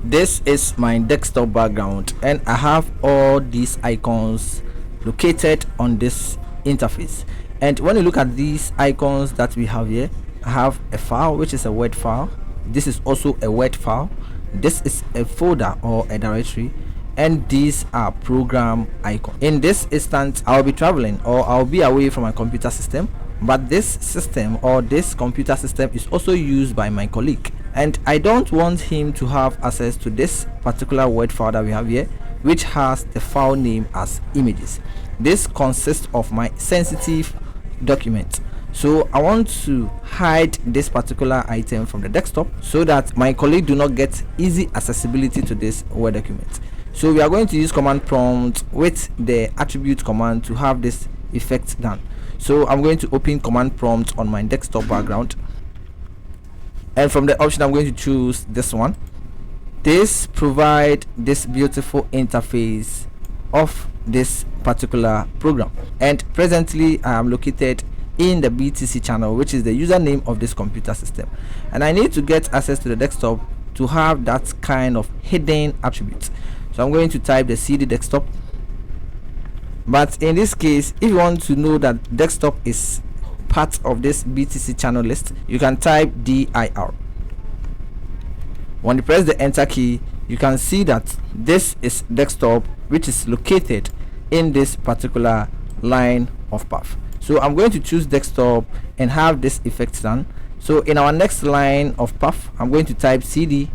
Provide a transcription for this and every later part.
This is my desktop background and I have all these icons located on this interface. And when you look at these icons that we have here, I have a file which is a Word file. This is also a Word file. This is a folder or a directory, and these are program icons. In this instance, I'll be traveling or I'll be away from my computer system, but this system or this computer system is also used by my colleague, and I don't want him to have access to this particular Word file that we have here, which has the file name as images. This consists of my sensitive document, so I want to hide this particular item from the desktop so that my colleague do not get easy accessibility to this Word document. So we are going to use command prompt with the attribute command to have this effect done. So I'm going to open command prompt on my desktop background, and from the option I'm going to choose this one. This provide this beautiful interface of this particular program, and presently I am located in the BTC channel, which is the username of this computer system, and I need to get access to the desktop to have that kind of hidden attributes. So I'm going to type the CD desktop, but in this case, if you want to know that desktop is part of this BTC channel list, you can type dir. When you press the enter key, you can see that this is desktop, which is located in this particular line of path. So I'm going to choose desktop and have this effect done. So in our next line of path, I'm going to type cd,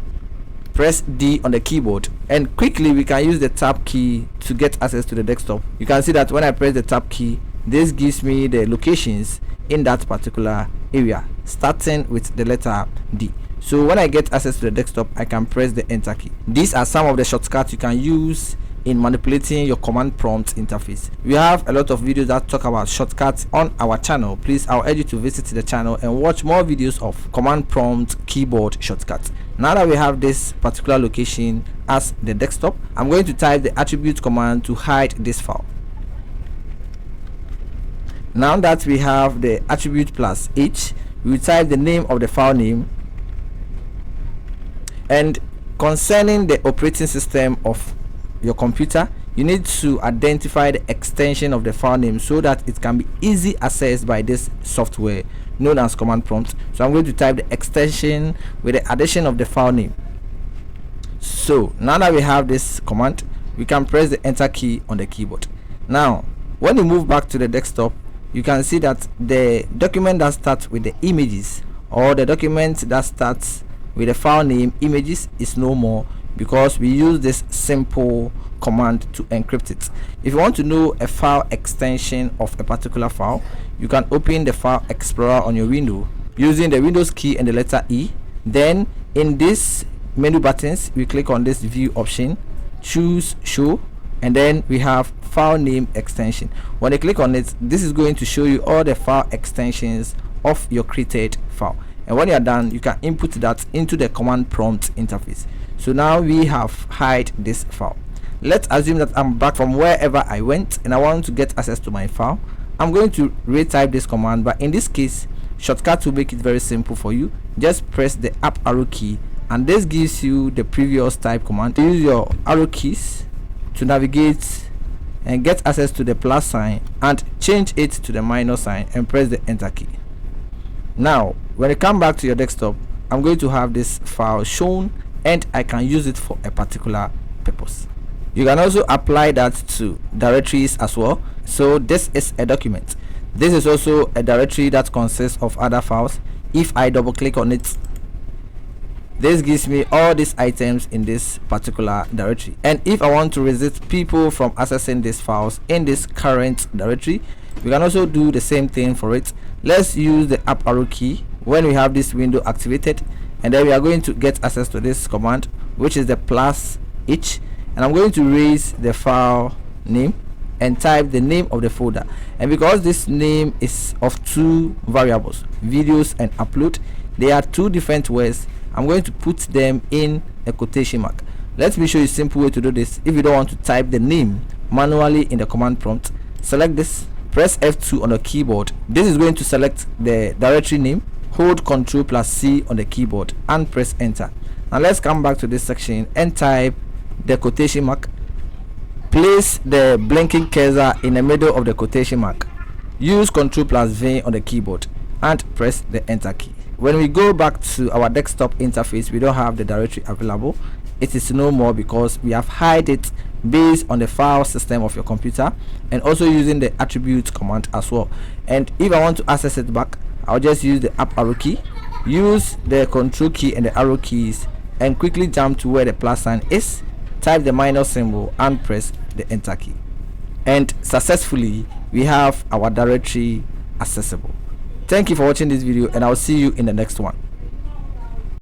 press D on the keyboard, and quickly we can use the tab key to get access to the desktop. You can see that when I press the tab key, this gives me the locations in that particular area, starting with the letter D. So when I get access to the desktop, I can press the enter key. These are some of the shortcuts you can use in manipulating your command prompt interface. We have a lot of videos that talk about shortcuts on our channel. Please, I'll urge you to visit the channel and watch more videos of command prompt keyboard shortcuts. Now that we have this particular location as the desktop, I'm going to type the attribute command to hide this file. Now that we have the attribute plus H, we will type the name of the file name, and concerning the operating system of your computer, you need to identify the extension of the file name so that it can be easy accessed by this software known as command prompt. So I'm going to type the extension with the addition of the file name. So now that we have this command, we can press the enter key on the keyboard. Now when you move back to the desktop, you can see that the document that starts with the images, or the document that starts with the file name images, is no more, because we use this simple command to encrypt it. If you want to know a file extension of a particular file, you can open the file explorer on your window using the Windows key and the letter E. Then in this menu buttons, we click on this view option, choose show, and then we have file name extension. When you click on it, this is going to show you all the file extensions of your created file, and when you are done, you can input that into the command prompt interface. So now we have hide this file. Let's assume that I'm back from wherever I went and I want to get access to my file. I'm going to retype this command, but in this case, shortcut will make it very simple for you. Just press the up arrow key, and this gives you the previous type command. Use your arrow keys to navigate and get access to the plus sign and change it to the minus sign and press the enter key. Now when you come back to your desktop, I'm going to have this file shown, and I can use it for a particular purpose. You can also apply that to directories as well. So this is a document. This is also a directory that consists of other files. If I double click on it, this gives me all these items in this particular directory. And if I want to resist people from accessing these files in this current directory, we can also do the same thing for it. Let's use the up arrow key when we have this window activated, and then we are going to get access to this command, which is the plus H, and I'm going to raise the file name and type the name of the folder. And because this name is of two variables, videos and upload, they are two different words, I'm going to put them in a quotation mark. Let me show you a simple way to do this. If you don't want to type the name manually in the command prompt, select this, press F2 on the keyboard. This is going to select the directory name. Hold Ctrl plus C on the keyboard and press enter. Now let's come back to this section and type the quotation mark. Place the blinking cursor in the middle of the quotation mark. Use Ctrl+V on the keyboard and press the enter key. When we go back to our desktop interface, we don't have the directory available. It is no more because we have hide it based on the file system of your computer, and also using the attribute command as well. And if I want to access it back, I'll just use the up arrow key, use the control key and the arrow keys, and quickly jump to where the plus sign is, type the minus symbol and press the enter key, and successfully we have our directory accessible. Thank you for watching this video, and I'll see you in the next one.